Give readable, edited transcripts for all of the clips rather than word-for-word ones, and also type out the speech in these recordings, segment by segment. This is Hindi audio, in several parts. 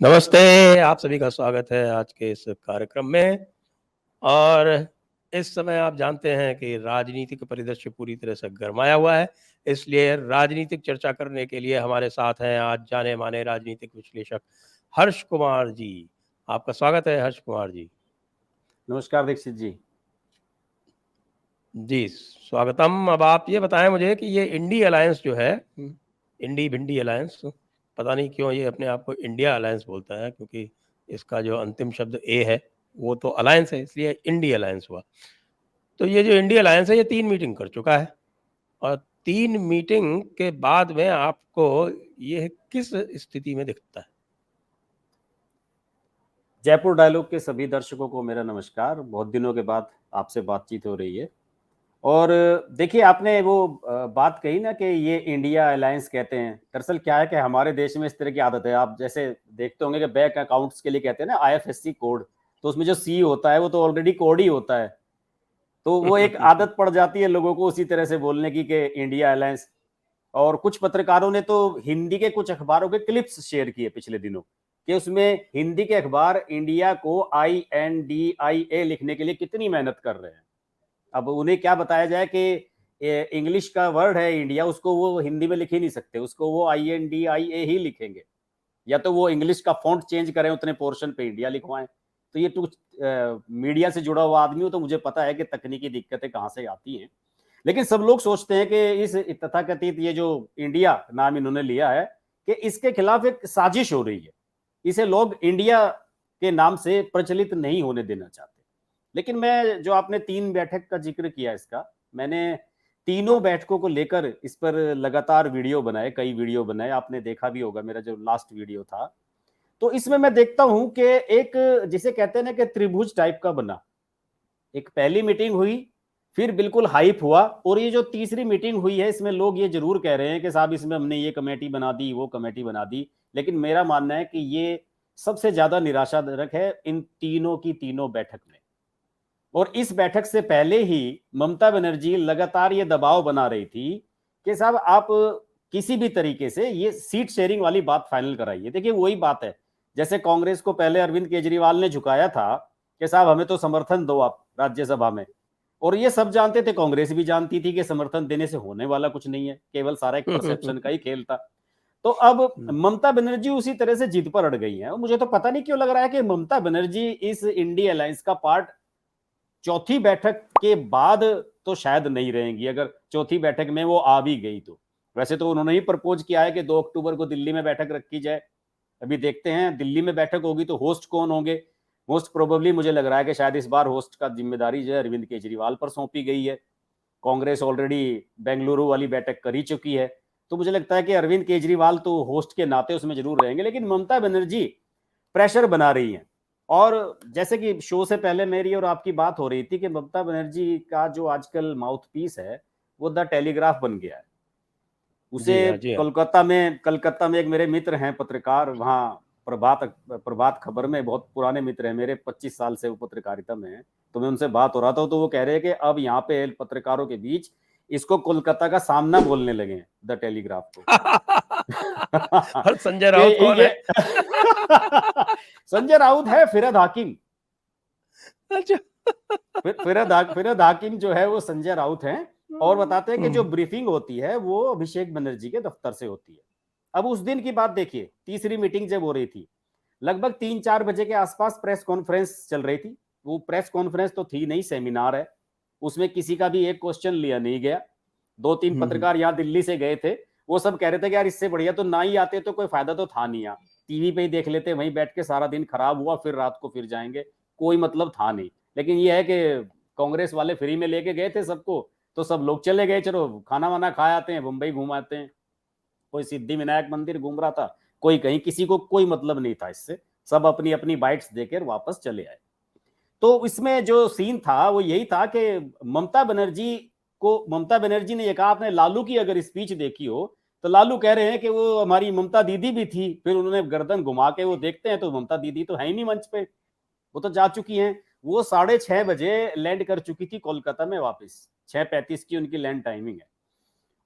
नमस्ते, आप सभी का स्वागत है आज के इस कार्यक्रम में। और इस समय आप जानते हैं कि राजनीतिक परिदृश्य पूरी तरह से गरमाया हुआ है, इसलिए राजनीतिक चर्चा करने के लिए हमारे साथ हैं आज जाने-माने राजनीतिक विश्लेषक हर्ष कुमार जी। आपका स्वागत है हर्ष कुमार जी। नमस्कार दीक्षित जी। जी, स्वागतम। अब आप ये बताएँ मुझे कि ये इंडी अलायंस जो है इंडी-भिंडी अलायंस, पता नहीं क्यों ये अपने आप को इंडिया अलायंस बोलता है, क्योंकि इसका जो अंतिम शब्द ए है, वो तो अलायंस है, इसलिए इंडी अलायंस हुआ। तो ये जो इंडी अलायंस है, ये 3 मीटिंग कर चुका है और 3 मीटिंग के बाद में आपको ये किस स्थिति में दिखता है? जयपुर डायलॉग के सभी दर्शकों को मेरा नमस्कार। बहुत दिनों के बाद आपसे बातचीत हो रही है। और देखिए, आपने वो बात कही ना कि ये इंडिया अलायंस कहते हैं। दरअसल क्या है कि हमारे देश में इस तरह की आदत है। आप जैसे देखते होंगे कि बैंक अकाउंट्स के लिए कहते हैं ना आईएफएससी कोड, तो उसमें जो सी होता है वो तो ऑलरेडी कोड ही होता है। तो वो एक आदत पड़ जाती है लोगों को उसी तरह से बोलने की कि इंडिया अलायंस। और कुछ पत्रकारों ने तो हिंदी के कुछ अखबारों के क्लिप्स शेयर किए पिछले दिनों कि उसमें हिंदी के अखबार इंडिया को INDIA लिखने के लिए कितनी मेहनत कर रहे हैं। अब उन्हें क्या बताया जाए कि इंग्लिश का वर्ड है इंडिया, उसको वो हिंदी में लिख ही नहीं सकते, उसको वो INDIA ही लिखेंगे, या तो वो इंग्लिश का फॉन्ट चेंज करें, उतने पोर्शन पे इंडिया लिखवाएं। तो ये कुछ मीडिया से जुड़ा हुआ आदमी हो तो मुझे पता है कि तकनीकी दिक्कतें कहाँ से आती हैं। लेकिन सब लोग सोचते हैं कि इस तथाकथित ये जो इंडिया नाम इन्होंने लिया है कि इसके खिलाफ एक साजिश हो रही है, इसे लोग इंडिया के नाम से प्रचलित नहीं होने देना चाहते। लेकिन मैं जो आपने 3 बैठक का जिक्र किया इसका, मैंने तीनों बैठकों को लेकर इस पर लगातार वीडियो बनाए, कई वीडियो बनाए, आपने देखा भी होगा मेरा जो लास्ट वीडियो था। तो इसमें मैं देखता हूं कि एक जिसे कहते हैं ना कि त्रिभुज टाइप का बना। एक पहली मीटिंग हुई, फिर बिल्कुल हाइप हुआ, और ये जो तीसरी मीटिंग हुई है इसमें लोग ये जरूर कह रहे हैं कि साहब इसमें हमने ये कमेटी बना दी, वो कमेटी बना दी। लेकिन मेरा मानना है कि ये सबसे ज्यादा निराशाजनक है इन तीनों की तीनों बैठक में। और इस बैठक से पहले ही ममता बनर्जी लगातार ये दबाव बना रही थी कि साहब आप किसी भी तरीके से ये सीट शेयरिंग वाली बात फाइनल कराइए। देखिए वही बात है, जैसे कांग्रेस को पहले अरविंद केजरीवाल ने झुकाया था कि साहब हमें तो समर्थन दो आप राज्यसभा में, और ये सब जानते थे, कांग्रेस भी जानती थी कि समर्थन देने से होने वाला कुछ नहीं है, केवल सारा एक परसेप्शन का ही खेल था। तो अब ममता बनर्जी उसी तरह से जिद पर अड़ गई है। मुझे तो पता नहीं क्यों लग रहा है कि ममता बनर्जी इस इंडी अलायंस का पार्ट चौथी बैठक के बाद तो शायद नहीं रहेंगी, अगर चौथी बैठक में वो आ भी गई तो। वैसे तो उन्होंने ही प्रपोज किया है कि 2 अक्टूबर को दिल्ली में बैठक रखी जाए। अभी देखते हैं दिल्ली में बैठक होगी तो होस्ट कौन होंगे। मोस्ट प्रोबेबली मुझे लग रहा है कि शायद इस बार होस्ट का जिम्मेदारी जो है अरविंद केजरीवाल पर सौंपी गई है। कांग्रेस ऑलरेडी बेंगलुरु वाली बैठक कर ही चुकी है, तो मुझे लगता है कि अरविंद केजरीवाल तो होस्ट के नाते उसमें जरूर रहेंगे। लेकिन ममता बनर्जी प्रेशर बना रही है। और जैसे कि शो से पहले मेरी और आपकी बात हो रही थी कि ममता बनर्जी का जो आजकल माउथ पीस है वो द टेलीग्राफ बन गया है। उसे जी हाँ, जी हाँ। कलकत्ता में एक मेरे मित्र हैं पत्रकार, वहाँ प्रभात खबर में बहुत पुराने मित्र हैं मेरे, 25 साल से वो पत्रकारिता में है। तो मैं उनसे बात हो रहा था तो वो कह रहे हैं कि अब यहाँ पे पत्रकारों के बीच इसको कोलकाता का सामना बोलने लगे हैं, द टेलीग्राफ को। और संजय ये राउत कौन ये है? संजय राउत है फिरद हाकिम। अच्छा। फिरद हाकिम जो है वो संजय राउत हैं। और बताते हैं कि जो ब्रीफिंग होती है वो अभिषेक बनर्जी के दफ्तर से होती है। अब उस दिन की बात देखिए, तीसरी मीटिंग जब हो रही थी, लगभग 3-4 बजे के आसपास प्रेस कॉन्फ्रेंस चल रही थी। वो प्रेस कॉन्फ्रेंस तो थी नहीं, सेमिनार है, उसमें किसी का भी एक क्वेश्चन लिया नहीं गया। 2-3 पत्रकार यहाँ दिल्ली से गए थे, वो सब कह रहे थे कि यार इससे बढ़िया तो ना ही आते तो कोई फायदा तो था नहीं, यहाँ टीवी पे ही देख लेते, वहीं बैठ के सारा दिन खराब हुआ, फिर रात को फिर जाएंगे, कोई मतलब था नहीं। लेकिन ये है कि कांग्रेस वाले फ्री में लेके गए थे सबको, तो सब लोग चले गए, चलो खाना वाना खा आते हैं, मुंबई घूम आते हैं। कोई सिद्धि विनायक मंदिर घूम रहा था, कोई कहीं, किसी को कोई मतलब नहीं था इससे, सब अपनी अपनी बाइट्स देकर वापस चले आए। तो इसमें जो सीन था वो यही था कि ममता बनर्जी ने ये कहा, आपने लालू की अगर स्पीच देखी हो तो लालू कह रहे हैं कि वो हमारी ममता दीदी भी थी, फिर उन्होंने गर्दन घुमा के वो देखते हैं तो ममता दीदी तो है ही नहीं मंच पे, वो तो जा चुकी हैं। वो 6:30 बजे लैंड कर चुकी थी कोलकाता में वापस, 6:35 की उनकी लैंड टाइमिंग है।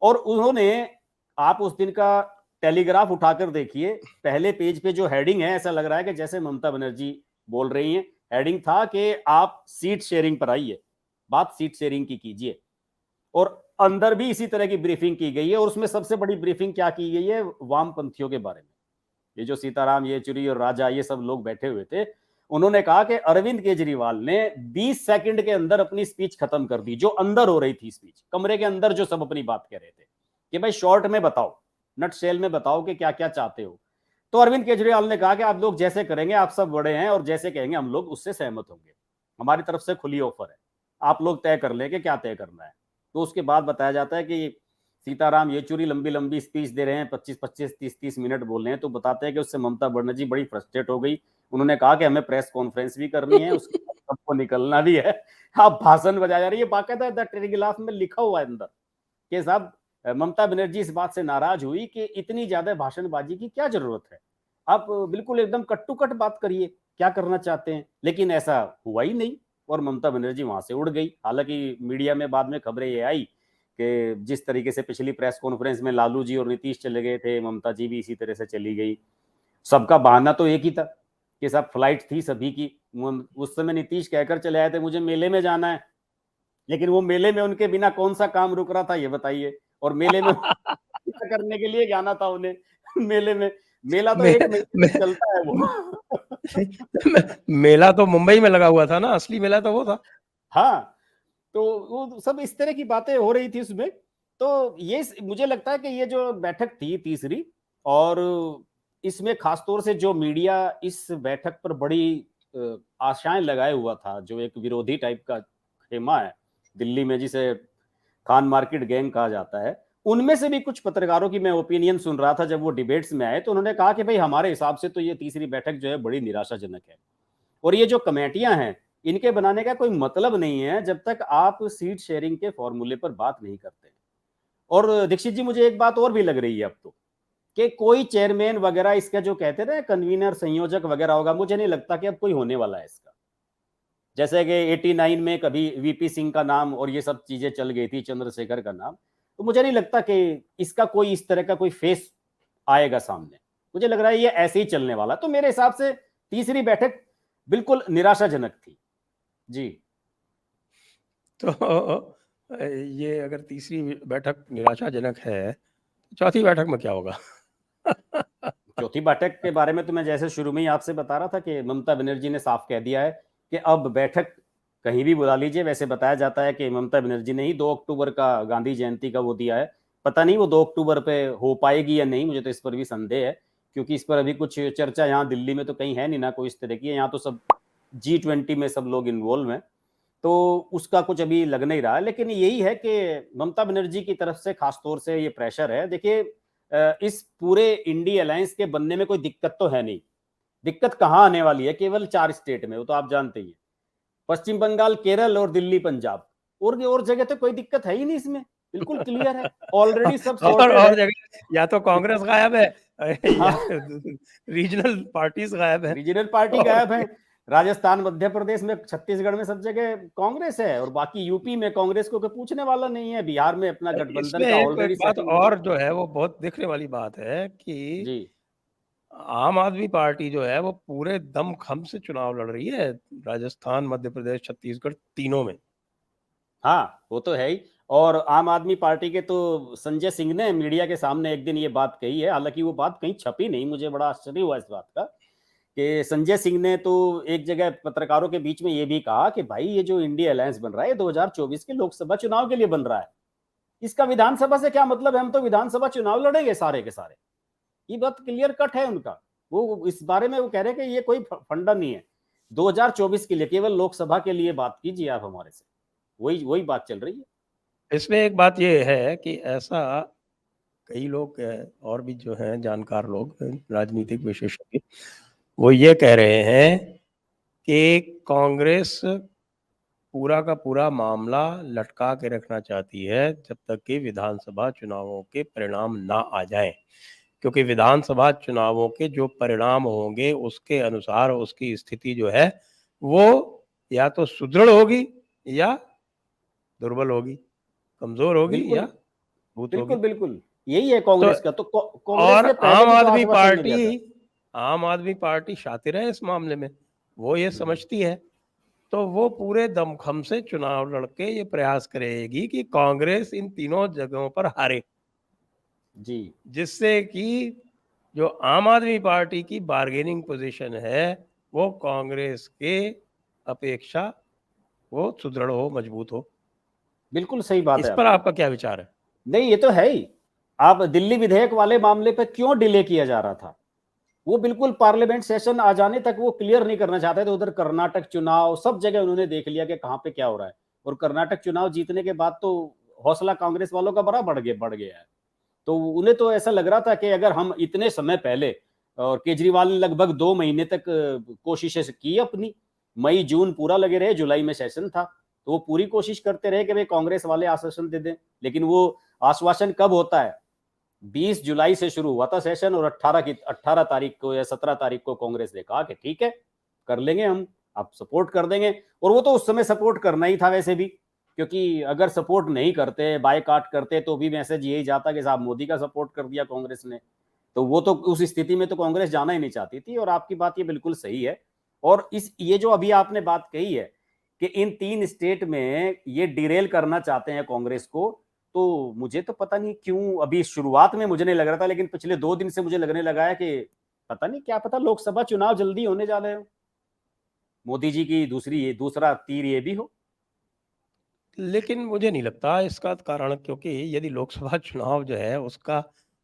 और उन्होंने, आप उस दिन का टेलीग्राफ उठाकर देखिए, पहले पेज पे जो हेडिंग है ऐसा लग रहा है कि जैसे ममता बनर्जी बोल रही हैं। हेडिंग था कि आप सीट शेयरिंग पर आइए, बात सीट शेयरिंग की कीजिए, और अंदर भी इसी तरह की ब्रीफिंग की गई है। और उसमें सबसे बड़ी ब्रीफिंग क्या की गई है, वामपंथियों के बारे में। ये जो सीताराम येचुरी और राजा ये सब लोग बैठे हुए थे, उन्होंने कहा कि अरविंद केजरीवाल ने 20 सेकंड के अंदर अपनी स्पीच खत्म कर दी, जो अंदर हो रही थी स्पीच, कमरे के अंदर जो सब अपनी बात कह रहे थे कि भाई शॉर्ट में बताओ, नट शेल में बताओ कि क्या क्या चाहते हो। तो अरविंद केजरीवाल ने कहा कि आप लोग जैसे करेंगे, आप सब बड़े हैं और जैसे कहेंगे हम लोग उससे सहमत होंगे, हमारी तरफ से खुली ऑफर है, आप लोग तय कर लें कि क्या तय करना है। तो उसके बाद बताया जाता है कि सीताराम येचुरी लंबी लंबी स्पीच दे रहे हैं, 25-25 30-30 मिनट बोल रहे हैं। तो बताते हैं कि उससे ममता बनर्जी बड़ी फ्रस्ट्रेट हो गई। उन्होंने कहा कि हमें प्रेस कॉन्फ्रेंस भी करनी है, उसके बाद सबको निकलना भी है। आप भाषण बजाया जा रही है, बाकायदा द टेलीग्राफ में लिखा हुआ है अंदर कि साहब ममता बनर्जी इस बात से नाराज हुई कि इतनी ज्यादा भाषणबाजी की क्या जरूरत है, आप बिल्कुल एकदम कट टू कट बात करिए, क्या करना चाहते हैं। लेकिन ऐसा हुआ ही नहीं और ममता बनर्जी वहां से उड़ गई। हालांकि मीडिया में बाद में खबरें ये आई कि जिस तरीके से पिछली प्रेस कॉन्फ्रेंस में लालू जी और नीतीश चले गए थे, ममता जी भी इसी तरह से चली गई। सबका बहाना तो एक ही था कि सब फ्लाइट थी सभी की। उस समय नीतीश कहकर चले आए थे मुझे मेले में जाना है, लेकिन वो मेले में उनके बिना कौन सा काम रुक रहा था ये बताइए। और मेले में करने के लिए जाना था उन्हें मेले में, मेला तो मे, एक महीने मे, तक चलता है वो। मेला तो मुंबई में लगा हुआ था ना, असली मेला तो वो था। हाँ, तो वो सब इस तरह की बातें हो रही थी उसमें। तो ये मुझे लगता है कि ये जो बैठक थी तीसरी, और इसमें खासतौर से जो मीडिया इस बैठक पर बड़ी आशाएं लगाए हुआ था, जो एक विरोधी टाइप का खेमा है दिल्ली में जिसे खान मार्केट गैंग कहा जाता है, उनमें से भी कुछ पत्रकारों की मैं ओपिनियन सुन रहा था जब वो डिबेट्स में आए। तो उन्होंने कहा कि भाई हमारे हिसाब से तो ये तीसरी बैठक जो है बड़ी निराशाजनक है, और ये जो कमेटियां हैं इनके बनाने का कोई मतलब नहीं है जब तक आप सीट शेयरिंग के फॉर्मूले पर बात नहीं करते। और दीक्षित जी मुझे एक बात और भी लग रही है अब तो, कि कोई चेयरमैन वगैरह इसका जो कहते थे कन्वीनर संयोजक वगैरह होगा, मुझे नहीं लगता कि अब कोई होने वाला है इसका। जैसे कि 89 में कभी वीपी सिंह का नाम और ये सब चीजें चल गई थी, चंद्रशेखर का नाम, तो मुझे नहीं लगता कि इसका कोई इस तरह का कोई फेस आएगा सामने। मुझे लग रहा है ये ऐसे ही चलने वाला। तो मेरे हिसाब से तीसरी बैठक बिल्कुल निराशाजनक थी जी। तो ये अगर तीसरी बैठक निराशाजनक है, चौथी बैठक में क्या होगा? चौथी बैठक के बारे में तो मैं जैसे शुरू में ही आपसे बता रहा था कि ममता बनर्जी ने साफ कह दिया है कि अब बैठक कहीं भी बुला लीजिए। वैसे बताया जाता है कि ममता बनर्जी ने ही 2 अक्टूबर का गांधी जयंती का वो दिया है, पता नहीं वो 2 अक्टूबर पे हो पाएगी या नहीं, मुझे तो इस पर भी संदेह है, क्योंकि इस पर अभी कुछ चर्चा यहाँ दिल्ली में तो कहीं है नहीं ना कोई इस तरह की। यहाँ तो सब G20 में सब लोग इन्वॉल्व हैं, तो उसका कुछ अभी लग नहीं रहा है। लेकिन यही है कि ममता बनर्जी की तरफ से खासतौर से ये प्रेशर है। देखिए इस पूरे इंडी अलायंस के बनने में कोई दिक्कत तो है नहीं। दिक्कत कहाँ आने वाली है, केवल 4 स्टेट में, वो तो आप जानते ही हैं, पश्चिम बंगाल, केरल और दिल्ली पंजाब। और जगह तो कोई दिक्कत है ही नहीं इसमें, बिल्कुल क्लियर है, ऑलरेडी सब सॉर्टेड और है। जगह या तो कांग्रेस गायब है या हाँ, रीजनल पार्टीज गायब है। रीजनल पार्टी और गायब है। राजस्थान, मध्य प्रदेश में, छत्तीसगढ़ में सब जगह कांग्रेस है, और बाकी यूपी में कांग्रेस को कोई पूछने वाला नहीं है। बिहार में अपना गठबंधन इसमें का एक ऑलरेडी बात सेटिंग हो और चुकी जो है वो बहुत दिखने वाली बात है कि जी। आम आदमी पार्टी जो है वो पूरे दम खम से चुनाव लड़ रही है, राजस्थान, मध्य प्रदेश, छत्तीसगढ़, तीनों में। हाँ, वो तो है ही। और आम आदमी पार्टी के तो संजय सिंह ने मीडिया के सामने एक दिन ये बात कही है, हालांकि वो बात कहीं छपी नहीं, मुझे बड़ा आश्चर्य हुआ इस बात का, कि संजय सिंह ने तो एक जगह पत्रकारों के बीच में ये भी कहा कि भाई ये जो इंडिया अलायंस बन रहा है 2024 के लोकसभा चुनाव के लिए बन रहा है, इसका विधानसभा से क्या मतलब है, हम तो विधानसभा चुनाव लड़ेंगे सारे के सारे। ये बात क्लियर कट है उनका। वो इस बारे में वो कह रहे हैं कि ये कोई फंडा नहीं है 2024 के लिए, केवल लोकसभा के लिए बात कीजिए आप हमारे से। वही वही बात चल रही है। इसमें एक बात ये है कि ऐसा कई लोग और भी जो हैं जानकार लोग, राजनीतिक विशेषज्ञ, वो ये कह रहे हैं कि कांग्रेस पूरा का पूरा मामला लटका के रखना चाहती है जब तक कि विधानसभा चुनावों के परिणाम ना आ जाएं, क्योंकि विधानसभा चुनावों के जो परिणाम होंगे उसके अनुसार उसकी स्थिति जो है वो या तो सुदृढ़ होगी या दुर्बल होगी, कमजोर होगी या बिल्कुल भूत होगी। बिल्कुल बिल्कुल। यही है तो कांग्रेस का। तो कांग्रेस और ने पहले भी तो आश्वासन नहीं दिया था। आम आदमी पार्टी शातिर है इस मामले में, वो ये समझती है, तो वो पूरे दमखम से चुनाव लड़के ये प्रयास करेगी कि कांग्रेस इन तीनों जगहों पर हारे, जी जिससे कि जो आम आदमी पार्टी की बार्गेनिंग पोजीशन है वो कांग्रेस के अपेक्षा वो सुदृढ़ हो, मजबूत हो। बिल्कुल सही बात इस है पर आपकी। आपका क्या विचार है? नहीं, ये तो है ही। आप दिल्ली विधेयक वाले मामले पे क्यों डिले किया जा रहा था? वो बिल्कुल पार्लियामेंट सेशन आ जाने तक वो क्लियर नहीं करना चाहते थे। उधर कर्नाटक चुनाव सब जगह उन्होंने देख लिया कि कहाँ पे क्या हो रहा है। और कर्नाटक चुनाव जीतने के बाद तो हौसला कांग्रेस वालों का बड़ा बढ़ गया है। तो उन्हें तो ऐसा लग रहा था कि अगर हम इतने समय पहले, और केजरीवाल ने लगभग 2 महीने तक कोशिशें की अपनी, मई जून पूरा लगे रहे, जुलाई में सेशन था, तो वो पूरी कोशिश करते रहे कि भाई कांग्रेस वाले आश्वासन दे दें। लेकिन वो आश्वासन कब होता है? 20 जुलाई से शुरू हुआ था सेशन, और 18 तारीख को या 17 तारीख को कांग्रेस ने कहा कि ठीक है, कर लेंगे हम, आप सपोर्ट कर देंगे। और वो तो उस समय सपोर्ट करना ही था वैसे भी, क्योंकि अगर सपोर्ट नहीं करते, बायकॉट करते, तो भी मैसेज यही जाता कि साहब मोदी का सपोर्ट कर दिया कांग्रेस ने। तो वो तो उस स्थिति में तो कांग्रेस जाना ही नहीं चाहती थी। और आपकी बात ये बिल्कुल सही है। और ये जो अभी आपने बात कही है कि इन 3 स्टेट में ये डिरेल करना चाहते हैं कांग्रेस को, तो मुझे तो पता नहीं क्यों, अभी शुरुआत में मुझे नहीं लग रहा था, लेकिन पिछले 2 दिन से मुझे लगने लगा है कि पता नहीं, क्या पता लोकसभा चुनाव जल्दी होने जा रहे हो, मोदी जी की दूसरा तीर ये भी हो। लेकिन मुझे नहीं लगता इसका कारण, क्योंकि यदि लोकसभा चुनाव जो है उसका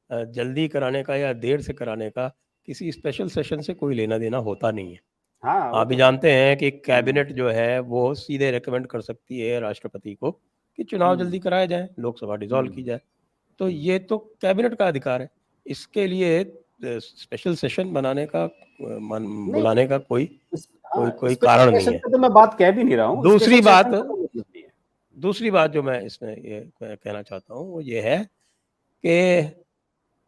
जल्दी कराने का या देर से कराने का किसी स्पेशल सेशन से कोई लेना देना होता नहीं है। हाँ, वो आप भी तो है। जानते हैं कि कैबिनेट जो है वो सीधे रेकमेंड कर सकती है राष्ट्रपति को कि चुनाव जल्दी कराए जाए, लोकसभा डिसॉल्व की जाए। तो ये तो कैबिनेट का अधिकार है। इसके लिए स्पेशल सेशन बनाने का नहीं, बुलाने का कोई कोई हाँ, कोई स्पेशल कारण नहीं सेशन है। पे तो मैं बात कह भी नहीं रहा हूँ, दूसरी स्पेशल बात सेशन का तो मतलब नहीं है। दूसरी बात जो मैं इसमें ये कहना चाहता हूँ वो ये है कि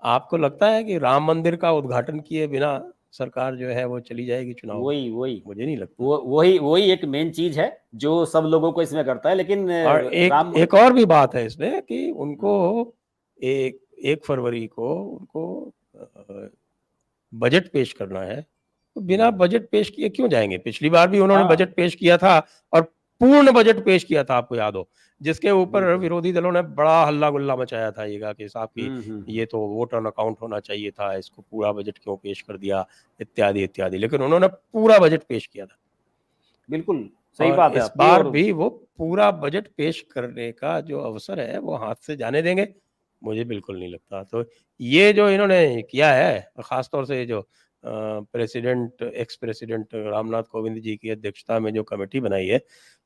आपको लगता है कि राम मंदिर का उद्घाटन किए बिना सरकार जो है वो चली जाएगी चुनाव में? वही वही मुझे नहीं लगता। वही एक मेन चीज है जो सब लोगों को इसमें करता है, लेकिन और एक राम। एक और भी बात है इसमें कि उनको एक 1 फरवरी को उनको बजट पेश करना है, तो बिना बजट पेश किए क्यों जाएंगे? पिछली बार भी उन्होंने हाँ, बजट पेश किया था और पूर्ण बजट पेश किया था, आपको याद हो, जिसके ऊपर बिल्कुल। विरोधी दलों ने बड़ा हल्ला गुल्ला मचाया था, ये कहा कि साहब की हम्म। ये तो वोट ऑन अकाउंट होना चाहिए था, इसको पूरा बजट क्यों पेश कर दिया, इत्यादि इत्यादि। लेकिन उन्होंने पूरा बजट पेश किया था बिल्कुल सही और बात है इस आपकी। बार और भी वो पूरा बजट पेश करने का जो अवसर है वो हाथ से जाने देंगे? मुझे बिल्कुल नहीं लगता। तो ये जो इन्होंने किया है, खास तौर से जो एक्स प्रेसिडेंट रामनाथ कोविंद जी की अध्यक्षता में जो कमेटी बनाई है,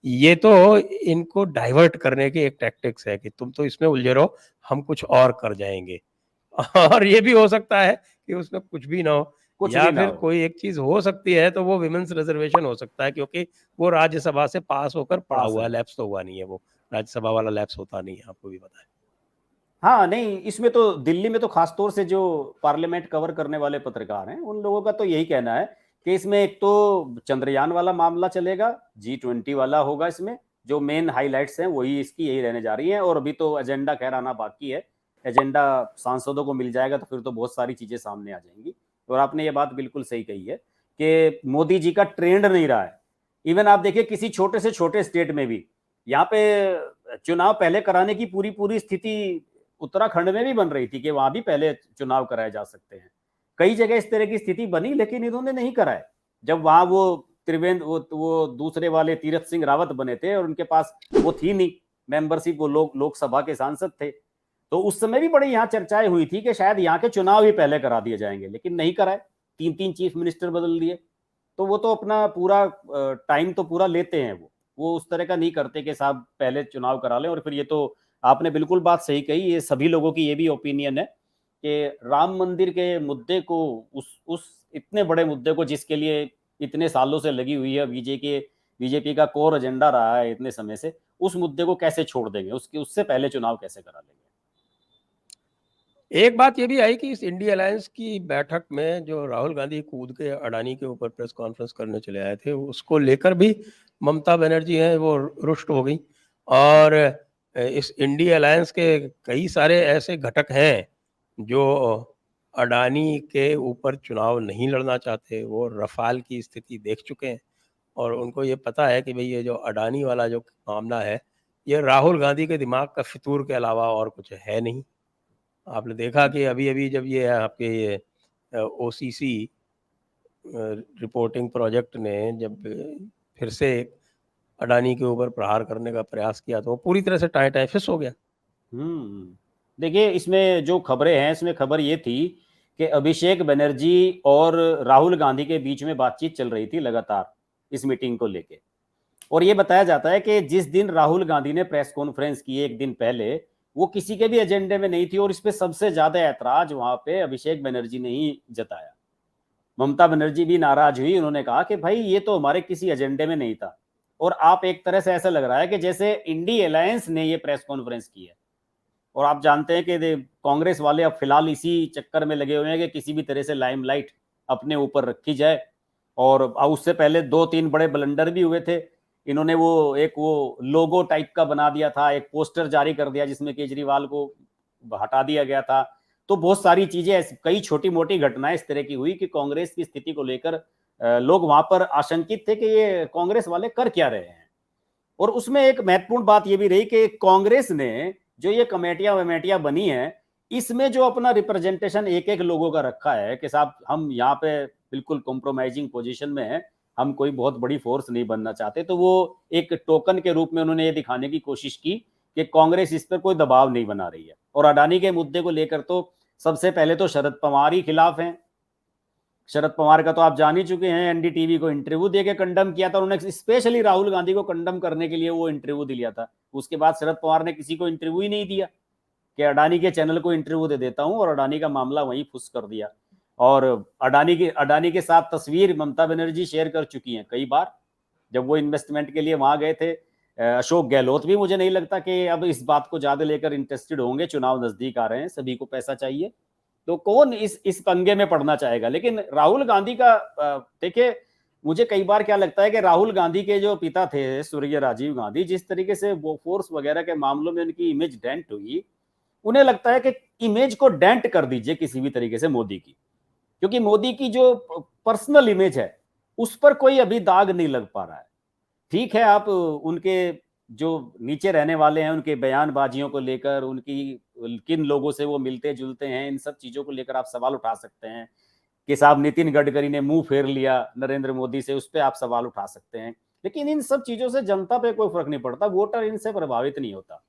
ये तो इनको डाइवर्ट करने की एक टैक्टिक्स है कि तुम तो इसमें उलझे रहो, हम कुछ और कर जाएंगे। और ये भी हो सकता है कि उसमें कुछ भी ना हो, कुछ या भी ना फिर हो। कोई एक चीज हो सकती है, तो वो विमेंस रिजर्वेशन हो सकता है, क्योंकि वो राज्यसभा से पास होकर पड़ा पास हुआ है। है, लैप्स तो हुआ नहीं है, वो राज्यसभा वाला लैप्स होता नहीं है, आपको भी पता है। हाँ, नहीं, इसमें तो दिल्ली में तो खासतौर से जो पार्लियामेंट कवर करने वाले पत्रकार हैं, उन लोगों का तो यही कहना है कि इसमें एक तो चंद्रयान वाला मामला चलेगा, G20 वाला होगा इसमें, जो मेन हाइलाइट्स हैं वही इसकी यही रहने जा रही हैं। और अभी तो एजेंडा खैर आना बाकी है। एजेंडा सांसदों को मिल जाएगा तो फिर तो बहुत सारी चीजें सामने आ जाएंगी। और आपने ये बात बिल्कुल सही कही है कि मोदी जी का ट्रेंड नहीं रहा है। इवन आप देखिए किसी छोटे से छोटे स्टेट में भी, यहाँ पे चुनाव पहले कराने की पूरी पूरी स्थिति उत्तराखंड में भी बन रही थी कि वहां भी पहले चुनाव कराए जा सकते हैं। कई जगह इस तरह की स्थिति बनी, लेकिन इन्होंने नहीं कराए। जब वहां वो त्रिवेंद्र, वो दूसरे वाले तीरथ सिंह रावत बने थे और उनके पास वो थी नहीं मेंबरशिप, वो लोकसभा के सांसद थे, तो उस समय भी बड़ी यहाँ चर्चाएं हुई थी कि शायद यहाँ के चुनाव ही पहले करा दिए जाएंगे, लेकिन नहीं कराए। 3 3 चीफ मिनिस्टर बदल दिए। तो वो तो अपना पूरा टाइम तो पूरा लेते हैं। वो उस तरह का नहीं करते कि साहब पहले चुनाव करा लें। और फिर ये तो आपने बिल्कुल बात सही कही, ये सभी लोगों की ये भी ओपिनियन है कि राम मंदिर के मुद्दे को, उस इतने बड़े मुद्दे को जिसके लिए इतने सालों से लगी हुई है बीजेपी का कोर एजेंडा रहा है इतने समय से, उस मुद्दे को कैसे छोड़ देंगे, उससे पहले चुनाव कैसे करा लेंगे। एक बात ये भी आई कि इस इंडिया अलायंस की बैठक में जो राहुल गांधी कूद के अडानी के ऊपर प्रेस कॉन्फ्रेंस करने चले आए थे, उसको लेकर भी ममता बनर्जी हैं वो रुष्ट हो गई। और इस इंडिया अलायंस के कई सारे ऐसे घटक हैं जो अडानी के ऊपर चुनाव नहीं लड़ना चाहते, वो रफाल की स्थिति देख चुके हैं और उनको ये पता है कि भाई ये जो अडानी वाला जो मामला है, ये राहुल गांधी के दिमाग का फितूर के अलावा और कुछ है नहीं। आपने देखा कि अभी-अभी जब ये आपके ये ओसीसी रिपोर्टिंग प्रोजेक्ट ने जब फिर से अडानी के ऊपर प्रहार करने का प्रयास किया, तो वो पूरी तरह से टाई-टाई फिस हो गया। देखिए, इसमें जो खबरें हैं, इसमें खबर ये थी कि अभिषेक बनर्जी और राहुल गांधी के बीच में बातचीत चल रही थी लगातार इस मीटिंग को लेके। और ये बताया जाता है कि जिस दिन राहुल गांधी ने प्रेस कॉन्फ्रेंस की एक दिन पहले, वो किसी के भी एजेंडे में नहीं थी और इस पे सबसे ज्यादा ऐतराज वहां पे अभिषेक बनर्जी ने ही जताया। ममता बनर्जी भी नाराज हुई, उन्होंने कहा कि भाई ये तो हमारे किसी एजेंडे में नहीं था। और आप एक तरह से ऐसा लग रहा है कि जैसे इंडी अलायंस ने ये प्रेस कॉन्फ्रेंस की है। और आप जानते हैं कि कांग्रेस वाले अब फिलहाल इसी चक्कर में लगे हुए हैं कि किसी भी तरह से लाइमलाइट अपने ऊपर रखी जाए। और उससे पहले 2-3 बड़े ब्लंडर भी हुए थे। इन्होंने वो लोगो टाइप का बना दिया था, एक पोस्टर जारी कर दिया जिसमें केजरीवाल को हटा दिया गया था। तो बहुत सारी चीजें, कई छोटी मोटी घटनाएं इस तरह की हुई कि कांग्रेस की स्थिति को लेकर लोग वहां पर आशंकित थे कि ये कांग्रेस वाले कर क्या रहे हैं। और उसमें एक महत्वपूर्ण बात यह भी रही कि कांग्रेस ने जो ये कमेटियां वमेटियां बनी है, इसमें जो अपना रिप्रेजेंटेशन एक एक लोगों का रखा है कि साहब हम यहाँ पे बिल्कुल कॉम्प्रोमाइजिंग पोजीशन में है, हम कोई बहुत बड़ी फोर्स नहीं बनना चाहते, तो वो एक टोकन के रूप में उन्होंने ये दिखाने की कोशिश की कि कांग्रेस इस पर कोई दबाव नहीं बना रही है। और अडानी के मुद्दे को लेकर तो सबसे पहले तो शरद पवार ही खिलाफ हैं। शरद पवार का तो आप जान ही चुके हैं, एनडीटीवी को इंटरव्यू देके कंडम किया था उन्होंने, स्पेशली राहुल गांधी को कंडम करने के लिए वो इंटरव्यू दिया था। उसके बाद शरद पवार ने किसी को इंटरव्यू ही नहीं दिया कि अडानी के चैनल को इंटरव्यू दे देता हूं, और अडानी का मामला वहीं फुस कर दिया। और अडानी के साथ तस्वीर ममता बनर्जी शेयर कर चुकी हैं कई बार, जब वो इन्वेस्टमेंट के लिए वहां गए थे। अशोक गहलोत भी मुझे नहीं लगता कि अब इस बात को ज्यादा लेकर इंटरेस्टेड होंगे, चुनाव नजदीक आ रहे हैं, सभी को पैसा चाहिए, तो कौन इस पंगे में पड़ना चाहेगा। लेकिन राहुल गांधी का देखिए, मुझे कई बार क्या लगता है कि राहुल गांधी के जो पिता थे स्वर्गीय राजीव गांधी, जिस तरीके से वो फोर्स वगैरह के मामलों में उनकी इमेज डेंट हुई, उन्हें लगता है कि इमेज को डेंट कर दीजिए किसी भी तरीके से मोदी की, क्योंकि मोदी की जो पर्सनल इमेज है उस पर कोई अभी दाग नहीं लग पा रहा है। ठीक है, आप उनके जो नीचे रहने वाले हैं उनके बयानबाजियों को लेकर, उनकी किन लोगों से वो मिलते जुलते हैं, इन सब चीजों को लेकर आप सवाल उठा सकते हैं कि साहब नितिन गडकरी ने मुंह फेर लिया नरेंद्र मोदी से, उस पर आप सवाल उठा सकते हैं। लेकिन इन सब चीजों से जनता पे कोई फर्क नहीं पड़ता, वोटर इनसे प्रभावित नहीं होता।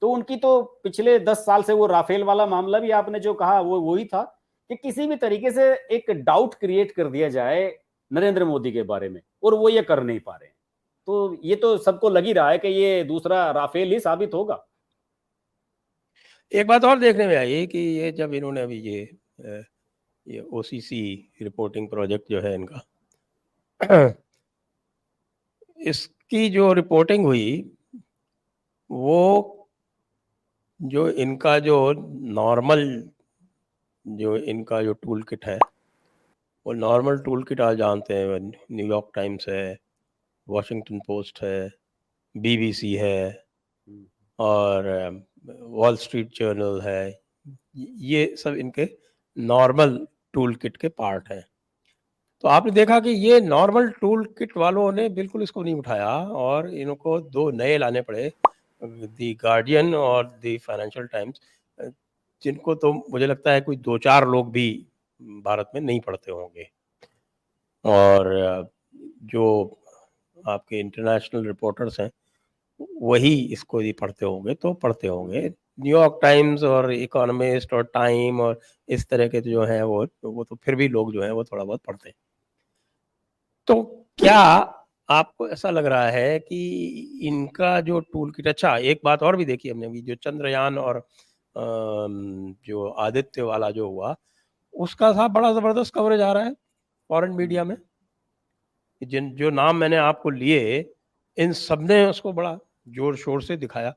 तो उनकी तो पिछले 10 साल से वो राफेल वाला मामला भी आपने जो कहा वो वही था कि किसी भी तरीके से एक डाउट क्रिएट कर दिया जाए नरेंद्र मोदी के बारे में, और वो ये कर नहीं पा रहे हैं। तो ये तो सबको लग ही रहा है कि ये दूसरा राफेल ही साबित होगा। एक बात और देखने में आई कि ये जब इन्होंने अभी ये ओसीसी रिपोर्टिंग प्रोजेक्ट जो है इनका, इसकी जो रिपोर्टिंग हुई, वो जो इनका जो नॉर्मल जो इनका जो टूल किट है, वो नॉर्मल टूल किट आप जानते हैं, न्यूयॉर्क टाइम्स है, वॉशिंगटन पोस्ट है, बीबीसी है और वॉल स्ट्रीट जर्नल है, ये सब इनके नॉर्मल टूल किट के पार्ट हैं। तो आपने देखा कि ये नॉर्मल टूल किट वालों ने बिल्कुल इसको नहीं उठाया और इनको 2 नए लाने पड़े, दी गार्डियन और दी फाइनेंशियल टाइम्स, जिनको तो मुझे लगता है कोई 2-4 लोग भी भारत में नहीं पढ़ते होंगे। और जो आपके इंटरनेशनल रिपोर्टर्स हैं, वही इसको यदि पढ़ते होंगे तो पढ़ते होंगे। न्यूयॉर्क टाइम्स और इकोनॉमिस्ट और टाइम और इस तरह के जो हैं वो तो फिर भी लोग जो हैं वो थोड़ा बहुत पढ़ते हैं। तो क्या आपको ऐसा लग रहा है कि इनका जो टूल किट, अच्छा एक बात और भी देखी हमने, भी जो चंद्रयान और जो आदित्य वाला जो हुआ, उसका साहब बड़ा ज़बरदस्त कवरेज आ रहा है फॉरेन मीडिया में। जिन जो नाम मैंने आपको लिए, इन सब ने उसको बड़ा जोर शोर से दिखाया।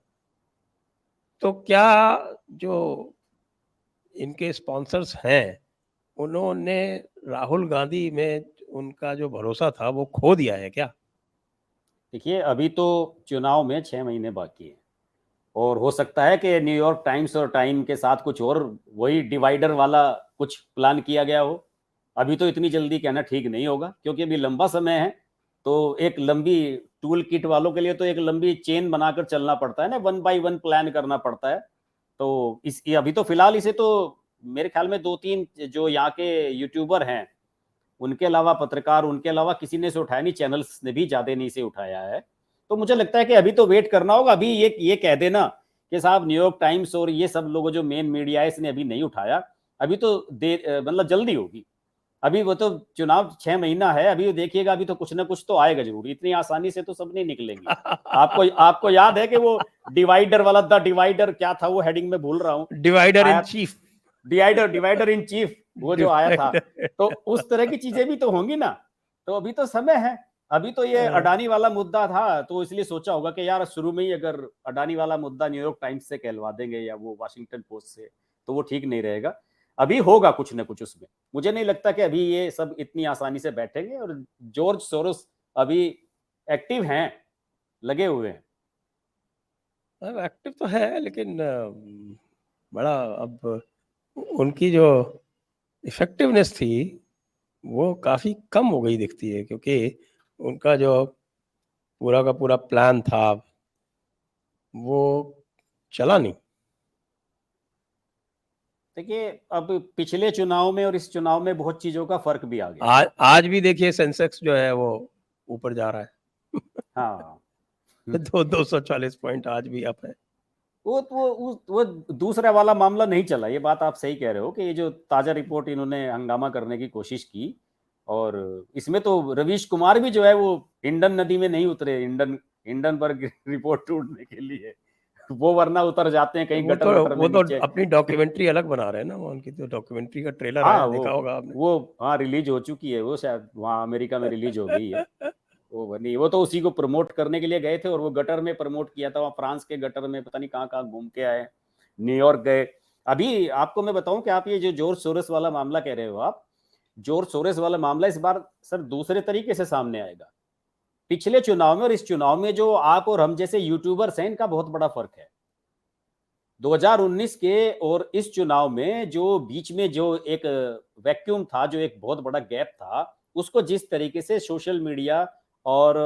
तो क्या जो इनके स्पॉन्सर्स हैं, उन्होंने राहुल गांधी में उनका जो भरोसा था वो खो दिया है क्या? देखिए, अभी तो चुनाव में 6 महीने बाकी है। और हो सकता है कि न्यूयॉर्क टाइम्स और टाइम के साथ कुछ और वही डिवाइडर वाला कुछ प्लान किया गया हो। अभी तो इतनी जल्दी कहना ठीक नहीं होगा, क्योंकि अभी लंबा समय है। तो एक लंबी टूल किट वालों के लिए तो एक लंबी चेन बनाकर चलना पड़ता है ना, 1 बाय 1 प्लान करना पड़ता है। तो इस अभी तो फिलहाल इसे तो मेरे ख्याल में 2-3 जो यहाँ के यूट्यूबर हैं, उनके अलावा पत्रकार, उनके अलावा किसी ने इसे उठाया नहीं, चैनल्स ने भी ज्यादा नहीं इसे उठाया है। तो मुझे लगता है कि अभी तो वेट करना होगा। अभी ये कह देना कि साहब न्यूयॉर्क टाइम्स और ये सब लोगों जो मेन मीडिया है इसने अभी नहीं उठाया, अभी तो मतलब जल्दी होगी। अभी वो तो चुनाव 6 महीना है, अभी देखिएगा, अभी तो कुछ ना कुछ तो आएगा जरूर। इतनी आसानी से तो सब नहीं निकलेंगे। आपको याद है कि वो डिवाइडर वाला, द डिवाइडर क्या था वो हेडिंग में भूल रहा हूँ, डिवाइडर इन आया चीफ। डिवाइडर इन चीफ, वो जो आया था। डिवाइडर। तो उस तरह की चीजें भी तो होंगी ना। तो अभी तो समय है। अभी तो ये अडानी वाला मुद्दा था, तो इसलिए सोचा होगा कि यार शुरू में ही अगर अडानी वाला मुद्दा न्यूयॉर्क टाइम्स से कहलवा देंगे या वो वाशिंगटन पोस्ट से, तो वो ठीक नहीं रहेगा। अभी होगा कुछ ना कुछ उसमें। मुझे नहीं लगता कि अभी ये सब इतनी आसानी से बैठेंगे। और जॉर्ज सोरोस अभी एक्टिव हैं, लगे हुए हैं। एक्टिव तो है, लेकिन बड़ा अब उनकी जो इफेक्टिवनेस थी वो काफ़ी कम हो गई दिखती है, क्योंकि उनका जो पूरा का पूरा प्लान था वो चला नहीं। देखिए, अब पिछले चुनाव में और इस चुनाव में बहुत चीजों का फर्क भी आ गया। आज भी देखिए सेंसेक्स जो है वो ऊपर जा रहा है। हाँ। 240 पॉइंट आज भी अप है। वो दूसरा वाला मामला नहीं चला। ये बात आप सही कह रहे हो कि ये जो ताजा रिपोर्ट इन्होंने हंगामा करने की कोशिश की, और इसमें तो रवीश कुमार भी जो है वो हिंडन नदी में नहीं उतरे, हिंडनबर्ग रिपोर्ट ढूंढने के लिए। वो वरना उतर जाते हैं कहीं गटर वटर में वो तो नीचे। अपनी डॉक्यूमेंटरी अलग बना रहे हैं ना, वो उनकी तो डॉक्यूमेंट्री का ट्रेलर हाँ, आया, देखा होगा आपने। वो हाँ रिलीज हो चुकी है, वो शायद वहाँ अमेरिका में रिलीज हो गई है। वो बनी, वो तो उसी को प्रमोट करने के लिए गए थे, और वो गटर में प्रमोट किया था, वहाँ फ्रांस के गटर में, पता नहीं कहाँ कहाँ घूम के आए, न्यूयॉर्क गए। अभी आपको मैं बताऊं कि आप ये जो जॉर्ज सोरोस वाला मामला कह रहे हो, आप जॉर्ज सोरोस वाला मामला इस बार सर दूसरे तरीके से सामने आएगा। पिछले चुनाव में और इस चुनाव में जो आप और हम जैसे यूट्यूबर्स हैं, इनका बहुत बड़ा फर्क है। 2019 के और इस चुनाव में जो बीच में जो एक वैक्यूम था, जो एक बहुत बड़ा गैप था, उसको जिस तरीके से सोशल मीडिया और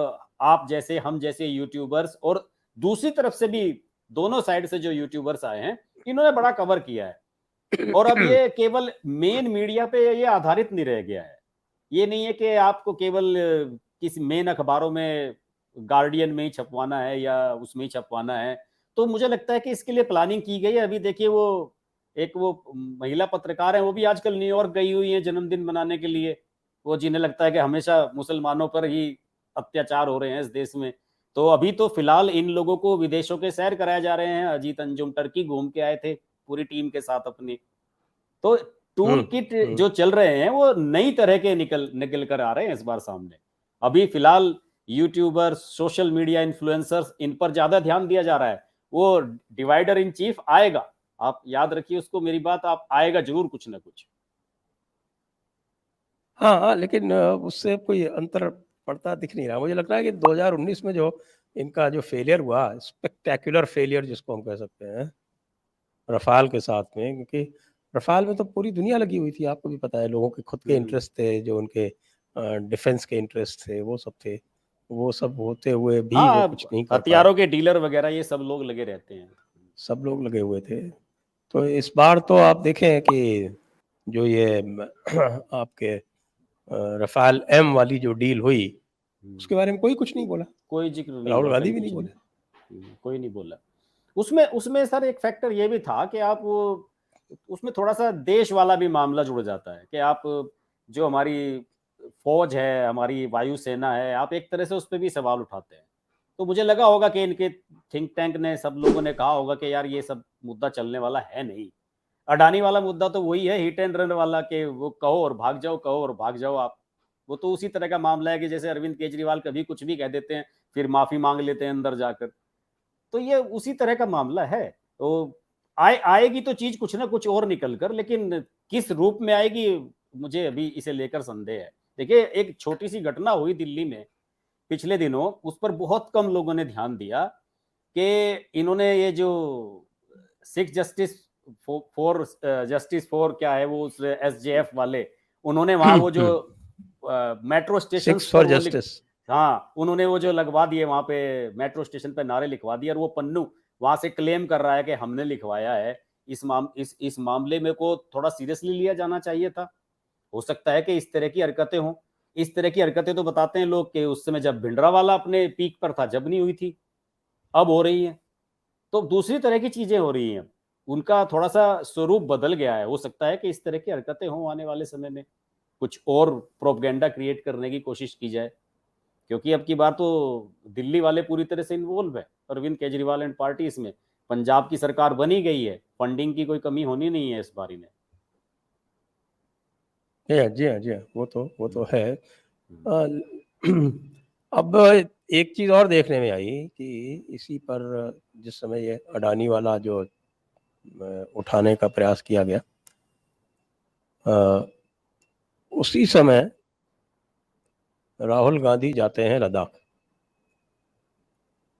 आप जैसे हम जैसे यूट्यूबर्स और दूसरी तरफ से भी दोनों साइड से जो यूट्यूबर्स आए हैं, इन्होंने बड़ा कवर किया है। और अब ये केवल मेन मीडिया पे ये आधारित नहीं रह गया है। ये नहीं है कि आपको केवल किसी मेन अखबारों में, गार्डियन में ही छपवाना है या उसमें ही छपवाना है। तो मुझे लगता है कि इसके लिए प्लानिंग की गई है। अभी देखिए, वो महिला पत्रकार है, वो भी आजकल न्यूयॉर्क गई हुई है जन्मदिन मनाने के लिए। वो जिन्हें लगता है कि हमेशा मुसलमानों पर ही अत्याचार हो रहे हैं इस देश में। तो अभी तो फिलहाल इन लोगों को विदेशों के सैर कराए जा रहे हैं। अजीत अंजुम टर्की घूम के आए थे पूरी टीम के साथ अपनी। तो टूल किट जो चल रहे हैं वो नई तरह के निकल निकल कर आ रहे हैं इस बार सामने। अभी फिलहाल यूट्यूबर, सोशल मीडिया इन्फ्लुएंसर्स, इन पर ज्यादा ध्यान दिया जा रहा है। वो डिवाइडर इन चीफ आएगा, आप याद रखिए उसको, मेरी बात, आप आएगा जरूर कुछ ना कुछ। हाँ, लेकिन उससे कोई अंतर पड़ता दिख नहीं रहा। मुझे लग रहा है कि 2019 में जो इनका जो फेलियर हुआ, स्पेक्टेकुलर फेलियर जिसको हम कह सकते हैं, रफाल के साथ में, क्योंकि रफाल में तो पूरी दुनिया लगी हुई थी, आपको भी पता है। लोगों के खुद के इंटरेस्ट थे, जो उनके डिफेंस के इंटरेस्ट थे, वो सब थे। वो सब होते हुए भी वो हाँ, कुछ नहीं कर पाए। हथियारों के डीलर वगैरह ये सब लोग लगे रहते हैं। सब लोग लगे हुए थे। तो इस बार तो आप देखें कि जो ये आपके रफाल एम वाली जो डील हुई, उसके बारे में कोई कुछ नहीं बोला। कोई जिक्र नहीं राहुल हुआ, गांधी कहीं भी कुछ नहीं नहीं। बोले। कोई नहीं बोला। उसमें उसमें सर एक फैक्टर ये भी था कि आप वो, उसमें थोड़ा सा देश वाला भी मामला जुड़ जाता है कि आप जो हमारी फौज है, हमारी वायुसेना है, आप एक तरह से उस पर भी सवाल उठाते हैं। तो मुझे लगा होगा कि इनके थिंक टैंक ने, सब लोगों ने कहा होगा कि यार ये सब मुद्दा चलने वाला है नहीं। अडानी वाला मुद्दा तो वही है, हिट एंड रन वाला, कि वो कहो और भाग जाओ, कहो और भाग जाओ आप। वो तो उसी तरह का मामला है कि जैसे अरविंद केजरीवाल कभी कुछ भी कह देते हैं, फिर माफी मांग लेते हैं अंदर जाकर। तो ये उसी तरह का मामला है। तो आएगी तो चीज कुछ ना कुछ और निकल कर, लेकिन किस रूप में आएगी, मुझे अभी इसे लेकर संदेह है। देखिए, एक छोटी सी घटना हुई दिल्ली में पिछले दिनों, उस पर बहुत कम लोगों ने ध्यान दिया। कि इन्होंने ये जो सिक्स जस्टिस फॉर क्या है वो, उस एसजेएफ वाले, उन्होंने वहां वो जो मेट्रो स्टेशन सिक्स पर फॉर वो जस्टिस। हाँ, उन्होंने वो जो लगवा दिए वहां पे मेट्रो स्टेशन पे नारे लिखवा दिए, और वो पन्नू वहां से क्लेम कर रहा है कि हमने लिखवाया है। इस मामले में को थोड़ा सीरियसली लिया जाना चाहिए था। हो सकता है कि इस तरह की हरकतें हों। इस तरह की हरकतें तो बताते हैं लोग कि उस समय जब भिंडरावाला अपने पीक पर था जब नहीं हुई थी, अब हो रही है। तो दूसरी तरह की चीजें हो रही हैं, उनका थोड़ा सा स्वरूप बदल गया है। हो सकता है कि इस तरह की हरकतें हों आने वाले समय में, कुछ और प्रोपगेंडा क्रिएट करने की कोशिश की जाए, क्योंकि अब की बार तो दिल्ली वाले पूरी तरह से इन्वॉल्व है, अरविंद केजरीवाल एंड पार्टी इसमें। पंजाब की सरकार बनी गई है, फंडिंग की कोई कमी होनी नहीं है इस बारी में। जी हाँ, जी हाँ, जी हाँ, वो तो है। अ, अब एक चीज़ और देखने में आई कि इसी पर जिस समय ये अडानी वाला जो उठाने का प्रयास किया गया, उसी समय राहुल गांधी जाते हैं लद्दाख,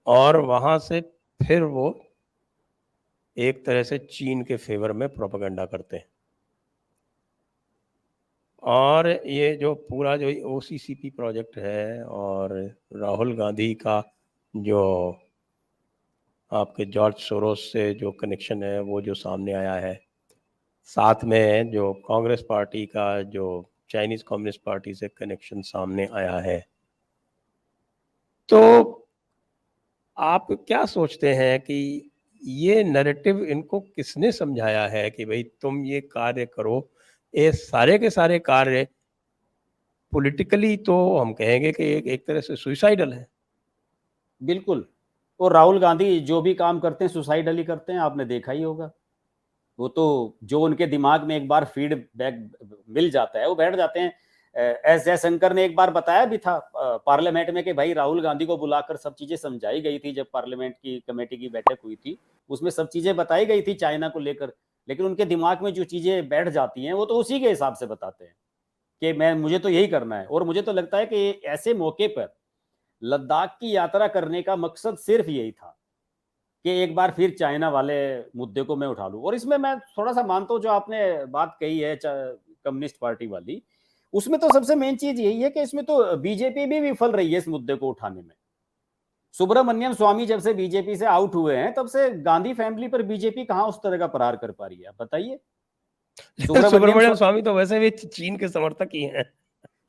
और वहाँ से फिर वो एक तरह से चीन के फेवर में प्रोपेगेंडा करते हैं। और ये जो पूरा जो ओसीसीपी प्रोजेक्ट है, और राहुल गांधी का जो आपके जॉर्ज सोरोस से जो कनेक्शन है वो जो सामने आया है, साथ में जो कांग्रेस पार्टी का जो चाइनीज कम्युनिस्ट पार्टी से कनेक्शन सामने आया है, तो आप क्या सोचते हैं कि ये नैरेटिव इनको किसने समझाया है कि भाई तुम ये कार्य करो? ये सारे के सारे कार्य पॉलिटिकली तो हम कहेंगे कि एक तरह से सुसाइडल है। बिल्कुल। और राहुल गांधी जो भी काम करते हैं सुसाइडली करते हैं, आपने देखा ही होगा। वो तो जो उनके दिमाग में एक बार फीडबैक मिल जाता है वो बैठ जाते हैं। एस जयशंकर ने एक बार बताया भी था पार्लियामेंट में कि भाई राहुल गांधी को बुलाकर सब चीजें समझाई गई थी, जब पार्लियामेंट की कमेटी की बैठक हुई थी उसमें सब चीजें बताई गई थी चाइना को लेकर। लेकिन उनके दिमाग में जो चीजें बैठ जाती हैं वो तो उसी के हिसाब से बताते हैं कि मैं मुझे तो यही करना है। और मुझे तो लगता है कि ऐसे मौके पर लद्दाख की यात्रा करने का मकसद सिर्फ यही था कि एक बार फिर चाइना वाले मुद्दे को मैं उठा लूं। और इसमें मैं थोड़ा सा मानता हूं, जो आपने बात कही है कम्युनिस्ट पार्टी वाली, उसमें तो सबसे मेन चीज यही है कि इसमें तो बीजेपी भी विफल रही है इस मुद्दे को उठाने में। सुब्रमण्यम स्वामी जब से बीजेपी से आउट हुए हैं तब से गांधी फैमिली पर बीजेपी कहां उस तरह का प्रहार कर पा रही है, आप बताइए। सुब्रमण्यम सुब्रमण्यम स्वामी तो वैसे भी चीन के समर्थक ही हैं।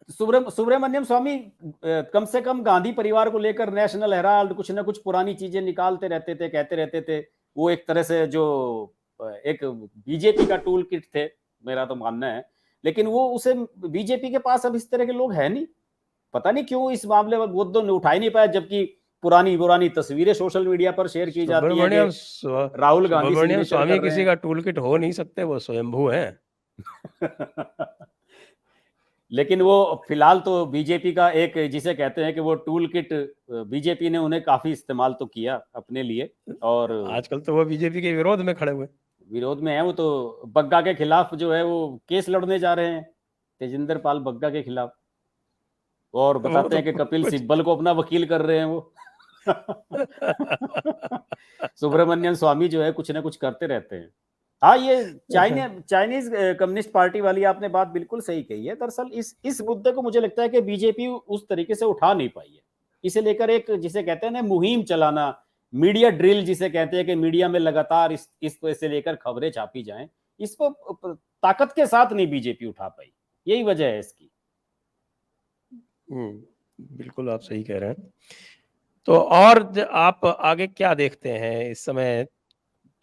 सुब्रमण्यम स्वामी कम से कम गांधी परिवार को लेकर नेशनल हेराल्ड कुछ ना कुछ पुरानी चीजें निकालते रहते थे, कहते रहते थे। वो एक तरह से जो एक बीजेपी का टूल किट थे, मेरा तो मानना है। लेकिन वो उसे बीजेपी के पास अब इस तरह के लोग हैं नहीं। पता नहीं क्यों इस मामले में मुद्दों ने उठा ही नहीं पाया, जबकि पुरानी पुरानी तस्वीरें सोशल मीडिया पर शेयर की जाती हैं कि राहुल गांधी सुब्रमण्यम सिग्नेचर स्वामी कर रहे किसी का टूल किट हो नहीं सकते, वो स्वयंभू हैं। हैं। लेकिन वो फिलहाल तो बीजेपी का एक, जिसे कहते हैं कि वो टूल किट, बीजेपी ने उन्हें काफी इस्तेमाल तो किया अपने लिए। और आजकल तो वो बीजेपी के विरोध में खड़े हुए। विरोध में है। वो तो बग्गा के खिलाफ जो है वो केस लड़ने जा रहे हैं, तेजिंदर पाल बग्गा के खिलाफ। और वो बताते तो हैं कि कपिल कुछ सिब्बल को अपना वकील कर रहे हैं वो। सुब्रमण्यम स्वामी जो है कुछ ना कुछ करते रहते हैं। हाँ, ये चाइनीज कम्युनिस्ट पार्टी वाली आपने बात बिल्कुल सही कही है। दरअसल इस मुद्दे को मुझे लगता है कि बीजेपी उस तरीके से उठा नहीं पाई है। इसे लेकर एक, जिसे कहते हैं ना, मुहिम चलाना, मीडिया ड्रिल जिसे कहते हैं, कि मीडिया में लगातार इसको इसे लेकर खबरें छापी जाएं, इसको ताकत के साथ नहीं बीजेपी उठा पाई। यही वजह है इसकी। बिल्कुल आप सही कह रहे हैं। तो और आप आगे क्या देखते हैं इस समय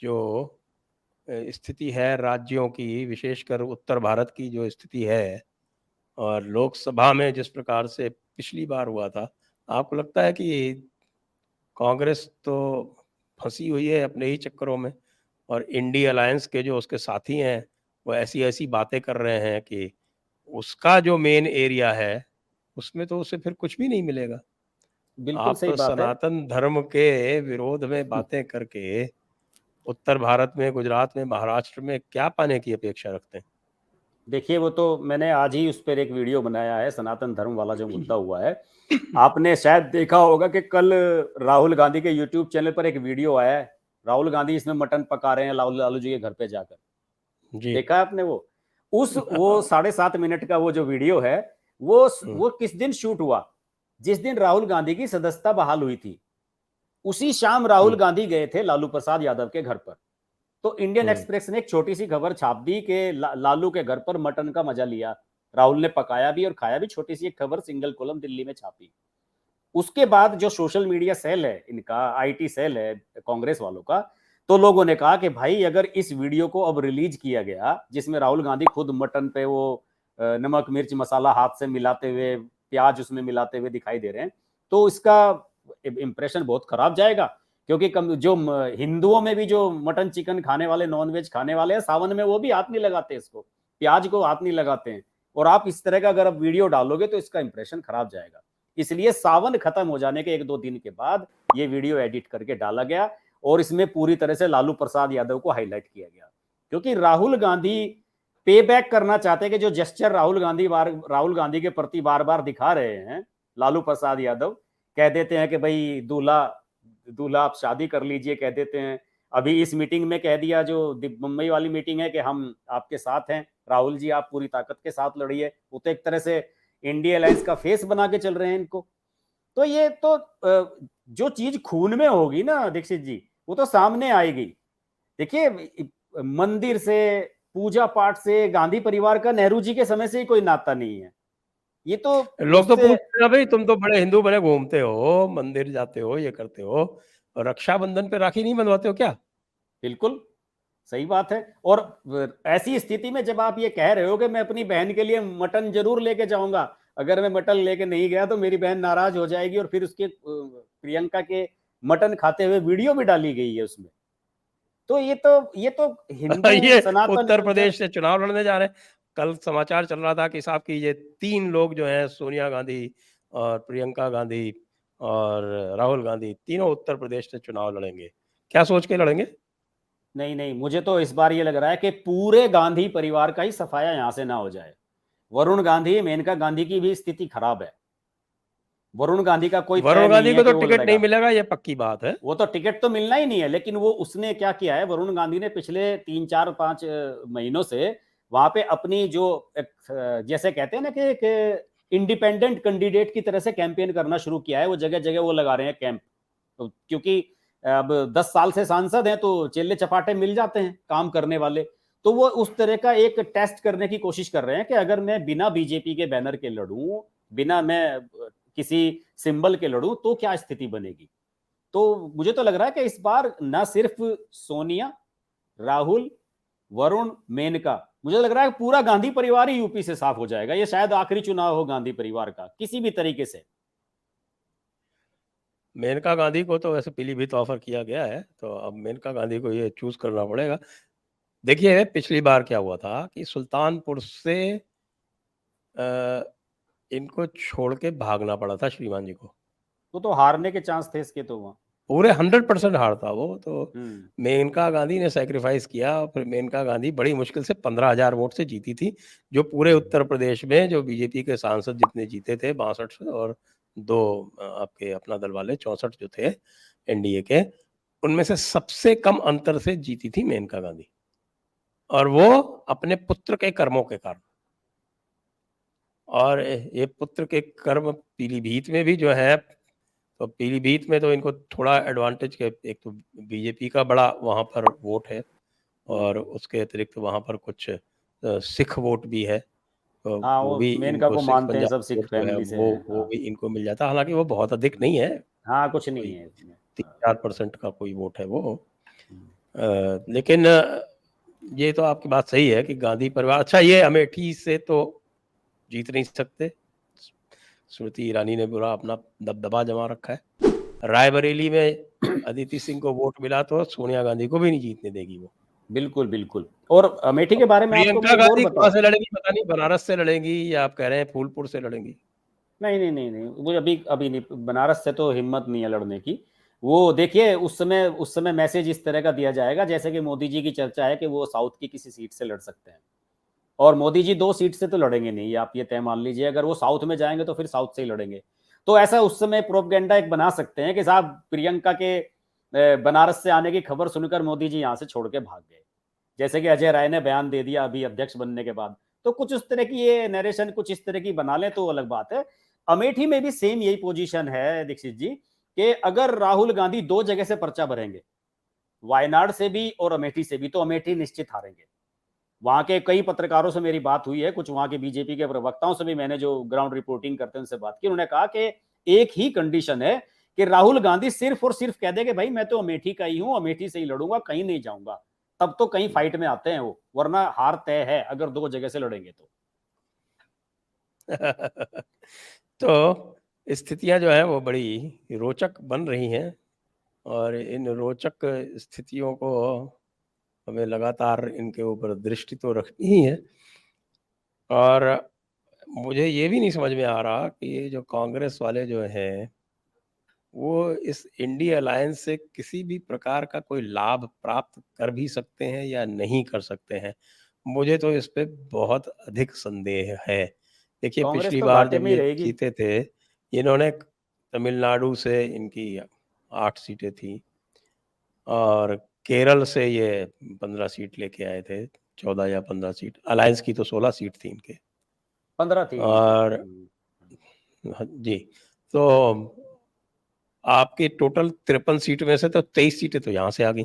जो स्थिति है राज्यों की, विशेषकर उत्तर भारत की जो स्थिति है, और लोकसभा में जिस प्रकार से पिछली बार हुआ था, आपको लगता है कि कांग्रेस तो फंसी हुई है अपने ही चक्करों में, और इंडी अलायंस के जो उसके साथी हैं वो ऐसी ऐसी बातें कर रहे हैं कि उसका जो मेन एरिया है उसमें तो उसे फिर कुछ भी नहीं मिलेगा? बिल्कुल आप सही बात है। सनातन धर्म के विरोध में बातें करके उत्तर भारत में, गुजरात में, महाराष्ट्र में क्या पाने की अपेक्षा रखते हैं? देखिए वो तो मैंने आज ही उस पर एक वीडियो बनाया है, सनातन धर्म वाला जो मुद्दा हुआ है। आपने शायद देखा होगा कि कल राहुल गांधी के यूट्यूब चैनल पर एक वीडियो आया है, राहुल गांधी इसमें मटन पका रहे हैं लालू जी के घर पे जाकर। जी। देखा है आपने वो 7.5 मिनट का वो जो वीडियो है, वो किस दिन शूट हुआ? जिस दिन राहुल गांधी की सदस्यता बहाल हुई थी, उसी शाम राहुल गांधी गए थे लालू प्रसाद यादव के घर पर। तो इंडियन एक्सप्रेस ने एक छोटी सी खबर छाप दी कि लालू के घर पर मटन का मजा लिया, राहुल ने पकाया भी और खाया भी। छोटी सी एक खबर सिंगल कॉलम दिल्ली में छापी। उसके बाद जो सोशल मीडिया सेल है इनका, आईटी सेल है कांग्रेस वालों का, तो लोगों ने कहा कि भाई अगर इस वीडियो को अब रिलीज किया गया जिसमें राहुल गांधी खुद मटन पे वो नमक मिर्च मसाला हाथ से मिलाते हुए, प्याज उसमें मिलाते हुए दिखाई दे रहे हैं, तो इसका इंप्रेशन बहुत खराब जाएगा। क्योंकि जो हिंदुओं में भी जो मटन चिकन खाने वाले, नॉनवेज खाने वाले हैं, सावन में वो भी हाथ नहीं लगाते इसको, प्याज को हाथ नहीं लगाते हैं। और आप इस तरह का अगर आप वीडियो डालोगे तो इसका इंप्रेशन खराब जाएगा। इसलिए सावन खत्म हो जाने के 1-2 दिन के बाद ये वीडियो एडिट करके डाला गया और इसमें पूरी तरह से लालू प्रसाद यादव को हाईलाइट किया गया। क्योंकि राहुल गांधी पे बैक करना चाहते हैं कि जो जेस्चर राहुल गांधी के प्रति बार बार दिखा रहे हैं लालू प्रसाद यादव, कह देते हैं कि भाई दूल्हा दूल्हा आप शादी कर लीजिए, कह देते हैं। अभी इस मीटिंग में कह दिया, जो मुंबई वाली मीटिंग है, कि हम आपके साथ हैं, राहुल जी आप पूरी ताकत के साथ लड़िए। वो तो एक तरह से इंडिया अलायंस का फेस बना के चल रहे हैं इनको। तो ये तो जो चीज खून में होगी ना दीक्षित जी, वो तो सामने आएगी। देखिए मंदिर से, पूजा पाठ से गांधी परिवार का नेहरू जी के समय से ही कोई नाता नहीं है। ये तो लोग तो उससे पूछते हैं भाई तुम तो बड़े हिंदू बने घूमते हो, मंदिर जाते हो, ये करते हो, और रक्षाबंधन पे राखी नहीं बंधवाते हो क्या? बिल्कुल सही बात है। और ऐसी स्थिति में जब आप ये कह रहे हो कि मैं अपनी बहन के लिए मटन जरूर लेके जाऊंगा, अगर मैं मटन लेके नहीं गया तो मेरी बहन नाराज हो जाएगी, और फिर उसके प्रियंका के मटन खाते हुए वीडियो भी डाली गई है उसमें। तो ये तो हिंदू ये सनातन उत्तर कल्चर। प्रदेश से चुनाव लड़ने जा रहे हैं। कल समाचार चल रहा था कि साहब की ये 3 लोग जो हैं, सोनिया गांधी और प्रियंका गांधी और राहुल गांधी, तीनों उत्तर प्रदेश से चुनाव लड़ेंगे। क्या सोच के लड़ेंगे? नहीं नहीं, मुझे तो इस बार ये लग रहा है कि पूरे गांधी परिवार का ही सफाया यहां से ना हो जाए। वरुण गांधी, मेनका गांधी की भी स्थिति खराब है। वरुण गांधी का कोई तय वरुण नहीं गांधी है को कि तो वो टिकट नहीं लड़ेगा। मिलेगा, ये पक्की बात है। वो तो टिकट तो मिलना ही नहीं है, लेकिन वो उसने क्या किया है, वरुण गांधी ने पिछले 3-4-5 महीनों से वहां पे अपनी जो जैसे कहते हैं ना कि इंडिपेंडेंट कैंडिडेट की तरह से कैंपेन करना शुरू किया है। वो जगह जगह वो लगा रहे हैं कैंप। तो क्योंकि अब 10 साल से सांसद हैं तो चेले चपाटे मिल जाते हैं काम करने वाले। तो वो उस तरह का एक टेस्ट करने की कोशिश कर रहे हैं कि अगर मैं बिना बीजेपी के बैनर के लड़ूं, बिना मैं किसी सिंबल के लड़ूं, तो क्या स्थिति बनेगी। तो मुझे तो लग रहा है कि इस बार ना सिर्फ सोनिया, राहुल, वरुण, मेनका, मुझे लग रहा है पूरा गांधी परिवार ही यूपी से साफ हो जाएगा। ये शायद आखिरी चुनाव हो गांधी परिवार का किसी भी तरीके से। मेनका गांधी को तो वैसे पीलीभीत ऑफर किया गया है, तो अब मेनका गांधी को ये चूज करना पड़ेगा। देखिए पिछली बार क्या हुआ था कि सुल्तानपुर से इनको छोड़ के भागना पड़ा था श्रीमान जी को। तो हारने के चांस थे इसके तो वहां। पूरे 100% हार था वो तो। हम्म। मेनका गांधी ने सेक्रीफाइस किया और फिर मेनका गांधी बड़ी मुश्किल से 15,000 वोट से जीती थी, जो पूरे उत्तर प्रदेश में जो बीजेपी के सांसद जितने जीते थे 62 से, और 2 आपके अपना दल वाले 64 जो थे एनडीए के, उनमें से सबसे कम अंतर से जीती थी मेनका गांधी, और वो अपने पुत्र के कर्मों के कारण। और ये पुत्र के कर्म पीलीभीत में भी जो है, तो पीलीभीत में तो इनको थोड़ा एडवांटेज के, एक तो बीजेपी का बड़ा वहाँ पर वोट है, और उसके अतिरिक्त वहाँ पर कुछ सिख वोट भी है, तो हाँ, वो वो भी मेनका इनको, को सिख मानते हैं सब, पंजाबी सिख वोट जो है फैमिली से हैं। वो हाँ। भी इनको मिल जाता है। हालांकि वो बहुत अधिक नहीं है, हाँ, कुछ नहीं कोई है इसमें। हाँ। 3-4% का कोई वोट है वो। हम्म। लेकिन ये तो आपकी बात सही है कि गांधी परिवार, अच्छा ये अमेठी से तो जीत नहीं सकते, स्मृति ईरानी ने पूरा अपना दबदबा जमा रखा है। रायबरेली में अदिति सिंह को वोट मिला तो सोनिया गांधी को भी नहीं जीतने देगी वो। बिल्कुल बिल्कुल। और अमेठी के बारे में आपको मैं प्रियंका एक और गांधी कहाँ बताऊं। से लड़ेंगी पता नहीं, बनारस से लड़ेंगी या आप कह रहे हैं फूलपुर से लड़ेंगी? नहीं नहीं नहीं नहीं, वो अभी अभी नहीं, बनारस से तो हिम्मत नहीं है लड़ने की। वो देखिए उस समय मैसेज इस तरह का दिया जाएगा जैसे कि मोदी जी की चर्चा है कि वो साउथ की किसी सीट से लड़ सकते हैं। और मोदी जी 2 सीट से तो लड़ेंगे नहीं, आप ये तय मान लीजिए। अगर वो साउथ में जाएंगे तो फिर साउथ से ही लड़ेंगे। तो ऐसा उस समय प्रोपगेंडा एक बना सकते हैं कि साहब प्रियंका के बनारस से आने की खबर सुनकर मोदी जी यहाँ से छोड़ के भाग गए, जैसे कि अजय राय ने बयान दे दिया अभी अध्यक्ष बनने के बाद। तो कुछ उस तरह की ये नरेशन कुछ इस तरह की बना लें तो अलग बात है। अमेठी में भी सेम यही पोजीशन है दीक्षित जी, कि अगर राहुल गांधी 2 जगह से पर्चा भरेंगे, वायनाड से भी और अमेठी से भी, तो अमेठी निश्चित हारेंगे। वहां के कई पत्रकारों से मेरी बात हुई है, कुछ वहां के बीजेपी के प्रवक्ताओं से भी मैंने जो ग्राउंड रिपोर्टिंग करते हैं उनसे बात की। उन्होंने कहा कि एक ही कंडीशन है कि राहुल गांधी सिर्फ और सिर्फ कह दे कि भाई मैं तो अमेठी का ही हूं, अमेठी से ही लड़ूंगा, कहीं नहीं जाऊंगा, तब तो कहीं फाइट में आते हैं वो, वरना हार तय है अगर 2 जगह से लड़ेंगे तो। तो स्थितियां जो है वो बड़ी रोचक बन रही हैं, और इन रोचक स्थितियों को हमें लगातार इनके ऊपर दृष्टि तो रखनी ही है। और मुझे ये भी नहीं समझ में आ रहा कि ये जो कांग्रेस वाले जो हैं वो इस इंडी अलायंस से किसी भी प्रकार का कोई लाभ प्राप्त कर भी सकते हैं या नहीं कर सकते हैं। मुझे तो इस पे बहुत अधिक संदेह है। देखिए, कांग्रेस पिछली तो बार घाटे जब में ही ये रहेगी। जीते थे, इन्होंने तमिलनाडु से इनकी 8 सीटें थी, और केरल से ये 15 सीट लेके आए थे, 14 या 15 सीट। अलायंस की तो 16 सीट थी इनके। 15 थी इनकी। और हाँ जी, तो आपके टोटल 53 सीट में से तो 23 सीटें तो यहाँ से आ गई।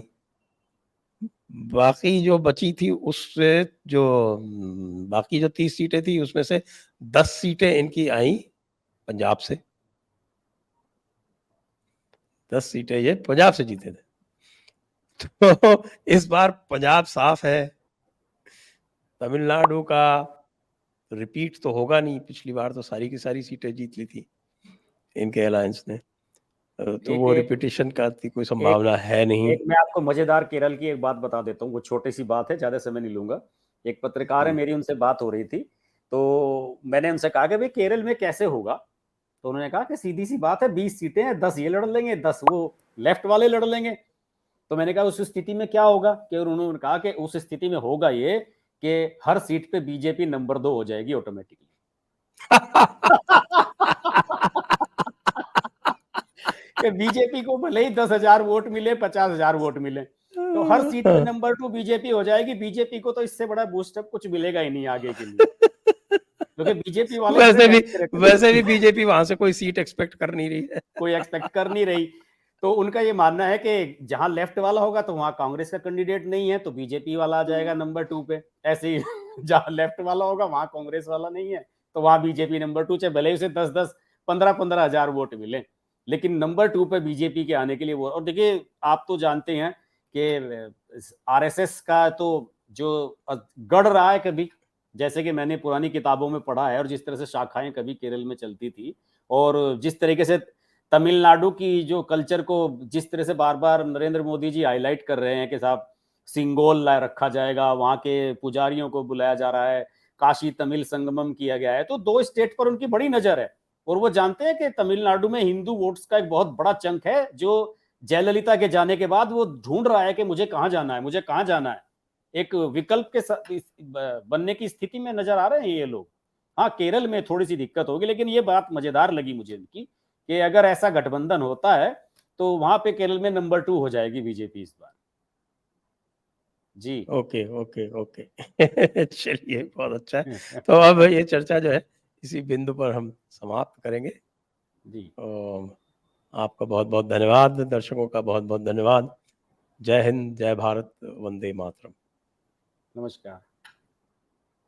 बाकी जो बची थी उससे जो बाकी जो 30 सीटें थी उसमें से 10 सीटें इनकी आई पंजाब से। 10 सीटें ये पंजाब से जीते थे। तो इस बार पंजाब साफ है। तमिलनाडु का रिपीट तो होगा नहीं, पिछली बार तो सारी की सारी सीटें जीत ली थी इनके अलायंस ने, तो एक वो एक रिपीटिशन का कोई एक संभावना है नहीं। एक मैं आपको मजेदार केरल की एक बात बता देता हूँ, वो छोटी सी बात है, ज्यादा समय नहीं लूंगा। एक पत्रकार है, मेरी उनसे बात हो रही थी, तो मैंने उनसे कहा कि भाई केरल में कैसे होगा। तो उन्होंने कहा कि सीधी सी बात है, 20 सीटें हैं, 10 ये लड़ लेंगे, 10 वो लेफ्ट वाले लड़ लेंगे। तो मैंने कहा उस स्थिति में क्या होगा, कि उन्होंने कहा कि उस स्थिति में होगा ये कि हर सीट पे बीजेपी नंबर 2 हो जाएगी ऑटोमेटिकली। कि बीजेपी को भले ही 10,000 वोट मिले, 50,000 वोट मिले, तो हर सीट पे नंबर 2 बीजेपी हो जाएगी। बीजेपी को तो इससे बड़ा बूस्टअप कुछ मिलेगा ही नहीं आगे के लिए, क्योंकि बीजेपी वाले बड़े डेस्परेट वैसे भी बीजेपी वहां से कोई सीट एक्सपेक्ट कर नहीं रही है। कोई एक्सपेक्ट कर नहीं रही। तो उनका ये मानना है कि जहां लेफ्ट वाला होगा तो वहां कांग्रेस का कैंडिडेट नहीं है, तो बीजेपी वाला आ जाएगा नंबर 2 पे। ऐसे ही जहां लेफ्ट वाला होगा वहां कांग्रेस वाला नहीं है, तो वहां बीजेपी नंबर 2, चाहे भले ही उसे 10-10, 15-15 हजार वोट मिले, लेकिन नंबर 2 पे बीजेपी के आने के लिए वो। और देखिए, आप तो जानते हैं कि आरएसएस का तो जो गढ़ रहा है कभी, जैसे कि मैंने पुरानी किताबों में पढ़ा है, और जिस तरह से शाखाएं कभी केरल में चलती थी, और जिस तरीके से तमिलनाडु की जो कल्चर को जिस तरह से बार बार नरेंद्र मोदी जी हाईलाइट कर रहे हैं कि साहब सिंगोल रखा जाएगा, वहां के पुजारियों को बुलाया जा रहा है, काशी तमिल संगमम किया गया है, तो 2 स्टेट पर उनकी बड़ी नजर है। और वो जानते हैं कि तमिलनाडु में हिंदू वोट्स का एक बहुत बड़ा चंक है, जो जयललिता के जाने के बाद वो ढूंढ रहा है कि मुझे कहाँ जाना है, मुझे कहाँ जाना है। एक विकल्प के बनने की स्थिति में नजर आ रहे हैं ये लोग। हाँ, केरल में थोड़ी सी दिक्कत होगी, लेकिन ये बात मजेदार लगी मुझे उनकी, कि अगर ऐसा गठबंधन होता है तो वहां पे केरल में नंबर 2 हो जाएगी बीजेपी इस बार। जी। Okay okay okay. चलिए, बहुत अच्छा है। तो अब ये चर्चा जो है इसी बिंदु पर हम समाप्त करेंगे। जी। तो आपका बहुत बहुत धन्यवाद, दर्शकों का बहुत बहुत धन्यवाद। जय हिंद, जय भारत, वंदे मातरम। नमस्कार।